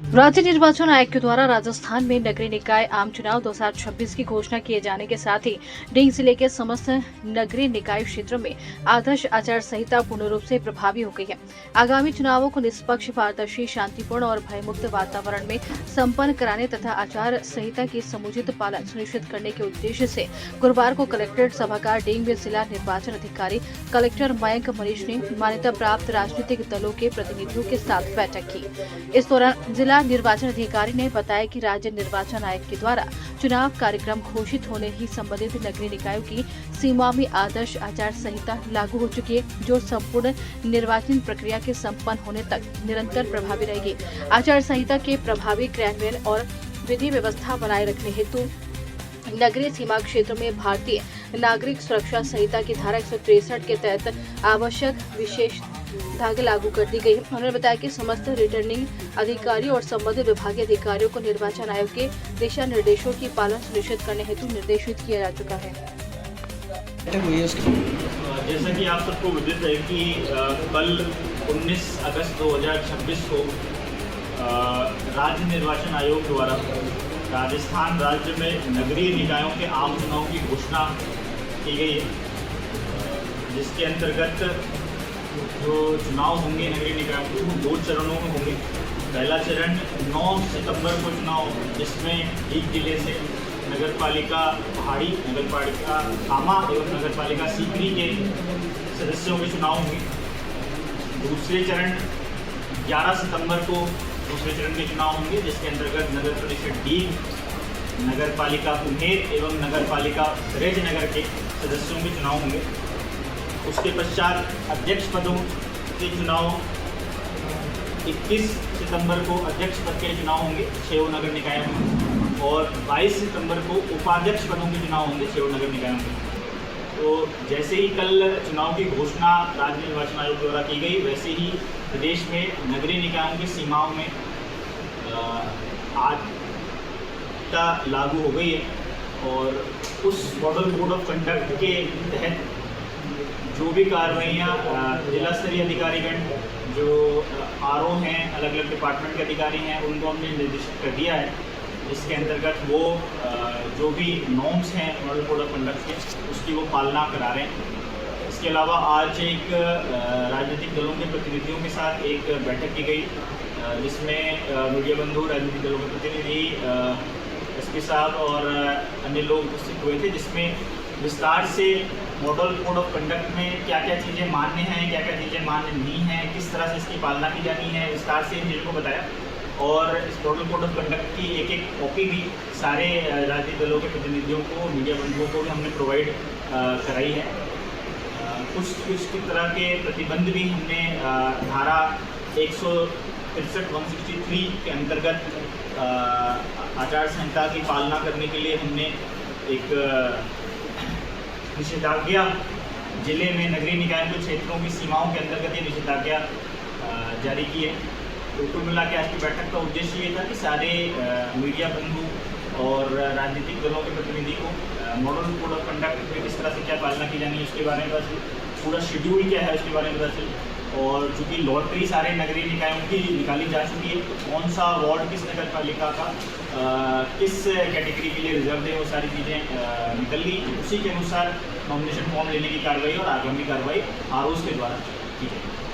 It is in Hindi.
राज्य निर्वाचन आयोग के द्वारा राजस्थान में नगरीय निकाय आम चुनाव 2026 की घोषणा किए जाने के साथ ही डिंग जिले के समस्त नगरीय निकाय क्षेत्रों में आदर्श आचार संहिता पूर्ण रूप से प्रभावी हो गई है। आगामी चुनावों को निष्पक्ष, पारदर्शी, शांतिपूर्ण और भयमुक्त वातावरण में संपन्न कराने तथा आचार संहिता की समुचित पालन सुनिश्चित करने के उद्देश्य से गुरुवार को कलेक्ट्रेट सभागार डिंग में जिला निर्वाचन अधिकारी कलेक्टर मयंक मनीष ने मान्यता प्राप्त राजनीतिक दलों के प्रतिनिधियों के साथ बैठक की। इस दौरान जिला निर्वाचन अधिकारी ने बताया कि राज्य निर्वाचन आयोग के द्वारा चुनाव कार्यक्रम घोषित होने ही संबंधित नगरीय निकायों की सीमा में आदर्श आचार संहिता लागू हो चुकी है, जो संपूर्ण निर्वाचन प्रक्रिया के संपन्न होने तक निरंतर प्रभावी रहेगी। आचार संहिता के प्रभावी क्रियान्वयन और विधि व्यवस्था बनाए रखने हेतु नगरीय सीमा क्षेत्र में भारतीय नागरिक सुरक्षा संहिता की धारा 163 के तहत आवश्यक विशेष धागे लागू कर दी गई। उन्होंने बताया कि समस्त रिटर्निंग अधिकारी और संबंधित विभागीय अधिकारियों को निर्वाचन आयोग के दिशा निर्देशों की पालन सुनिश्चित करने हेतु निर्देशित किया जा चुका है। जैसा कि आप सबको विदित है कि कल 19 अगस्त 2026 को राज्य निर्वाचन आयोग द्वारा राजस्थान राज्य में नगरीय निकायों के आम चुनाव की घोषणा की गई है, जिसके अंतर्गत जो चुनाव होंगे नगरीय निकायों के वो 2 चरणों में होंगे। पहला चरण 9 सितंबर को चुनाव, जिसमें एक जिले से नगर पालिका पहाड़ी, नगर पालिका कामा एवं नगर पालिका सीकरी के सदस्यों के चुनाव होंगे। दूसरे चरण 11 सितंबर को दूसरे चरण के चुनाव होंगे, जिसके अंतर्गत नगर परिषद डीग, नगर पालिका कुम्हेर एवं नगर पालिका ब्रजनगर के सदस्यों के चुनाव होंगे। उसके पश्चात अध्यक्ष पदों के चुनाव 21 सितंबर को अध्यक्ष पद के चुनाव होंगे 6 नगर निकायों में, और 22 सितंबर को उपाध्यक्ष पदों के चुनाव होंगे 6 नगर निकायों में। तो जैसे ही कल चुनाव की घोषणा राज्य निर्वाचन आयोग द्वारा की गई, वैसे ही प्रदेश में नगरीय निकायों की सीमाओं में आदर्शता लागू हो गई है, और उस मॉडल कोड ऑफ कंडक्ट के तहत जो भी कार्रवाइयाँ जिला स्तरीय अधिकारीगण जो आरओ हैं, अलग अलग डिपार्टमेंट के अधिकारी हैं, उनको हमने निर्देशित कर दिया है। इसके अंतर्गत वो जो भी नॉर्म्स हैं मॉडल कोड ऑफ कंडक्ट के, उसकी वो पालना करा रहे हैं। इसके अलावा आज एक राजनीतिक दलों के प्रतिनिधियों के साथ एक बैठक की गई, जिसमें मीडिया बंधु, राजनीतिक दलों के प्रतिनिधि, एसपी साहब और अन्य लोग उपस्थित हुए थे, जिसमें विस्तार से मॉडल कोड ऑफ कंडक्ट में क्या क्या चीज़ें मान्य हैं, क्या क्या चीज़ें मान्य नहीं हैं, किस तरह से इसकी पालना की जानी है, विस्तार से इन चीज़ों को बताया। और इस मॉडल कोड ऑफ कंडक्ट की एक एक कॉपी भी सारे राजनीतिक दलों के प्रतिनिधियों को, मीडिया बंधुओं को भी हमने प्रोवाइड कराई है। कुछ तरह के प्रतिबंध भी हमने धारा 163 के अंतर्गत आचार संहिता की पालना करने के लिए हमने एक निषेधाज्ञा जिले में नगरीय निकायों के क्षेत्रों की सीमाओं के अंतर्गत ये निषेधाज्ञा जारी की है। तो कुल मिला के आज की बैठक का उद्देश्य ये था कि सारे मीडिया बंधु और राजनीतिक दलों के प्रतिनिधि को मॉडल कोड ऑफ कंडक्ट में किस तरह से क्या पालना की जानी है उसके बारे में पता चले, पूरा शेड्यूल क्या है उसके बारे में पता चले, और चूँकि लॉटरी सारे नगरीय निकायों की निकाली जा चुकी है, तो कौन सा वार्ड किस नगर पालिका का किस कैटेगरी के लिए रिजर्व है, वो सारी चीज़ें निकल ली। उसी के अनुसार नॉमिनेशन फॉर्म लेने की कार्रवाई और आगामी कार्रवाई आरओज़ के द्वारा की जाएगी।